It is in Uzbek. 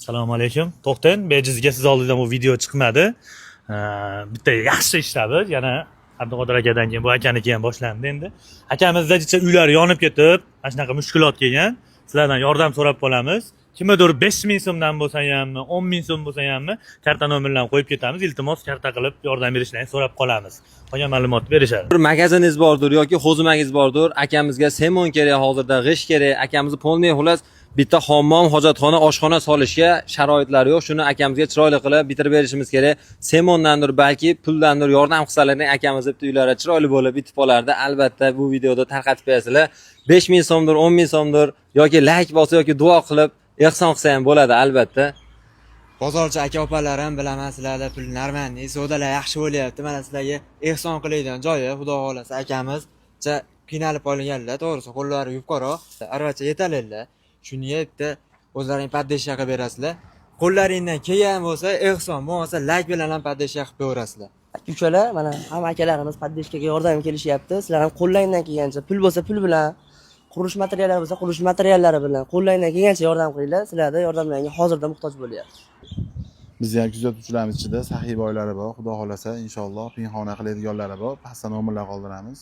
Assalomu alaykum. To'xtang, bejizga siz oldingizdan bu video chiqmadi. Bitta yaxshi ishladi. Yana Abduqodir akadan keyin bu akanikiga ham boshlandi endi. Akamizda jicha uylari yonib ketib, mana shunaqa mushkulot kelgan. Sizlardan yordam so'rab qolamiz. Kimgadir 5000 so'mdan bo'lsa hammi, 10000 so'm bo'lsa hammi, karta nomerlarini qo'yib ketamiz. Iltimos karta qilib yordam berishlarini so'rab qolamiz. Qolgan ma'lumot berishadi. Bir magaziningiz bordir yoki xo'zimangiz bordir, akamizga semon kerak, hozirda g'isht kerak, akamizni polniy xullas bitta hammom, hojatxona, oshxona solishga sharoitlari yo'q. Shuni akamizga chiroyli qilib bitirib berishimiz kerak. Semondandir, balki puldandir yordam qilsalaring akamiz bitta uylari chiroyli bo'lib bitib qolardi. Albatta bu videoda tarqatib berasizlar. 5000 so'mdir, 10000 so'mdir yoki like bosa yoki duo qilib ehson qilsa ham bo'ladi albatta. Bozorchi aka-opalarim bilaman, sizlarda pul narmanli, savdolar yaxshi bo'lyapti. Mana sizlarga ehson qiladigan joyi, xudo xolasa akamizcha qiynalib qolganlar, to'g'risi qo'llari yupqaroq, arvacha yetalinglar. Shuni bitta o'zlaring poddeshya qilib berasizlar. Qo'llaringdan kelgan bo'lsa ehson, bo'lmasa like bilan ham poddeshya qilib berasizlar. Ukalar, mana hamma akalarimiz poddeshkaga yordam kelishyapti. Sizlar ham qo'llaringdan kelgancha pul bo'lsa pul bilan, qurilish materiallari bo'lsa qurilish materiallari bilan qo'llaringdan kelgancha yordam qilinglar. Sizlarda yordamlarga hozirda muhtoj bo'lyapti. Bizning ham kuzatuvchilarimiz ichida saxiy boylari bor. Xudo xolasa inshaalloh pinhona qiladiganlari bor. Pastda nomerlar qoldiramiz.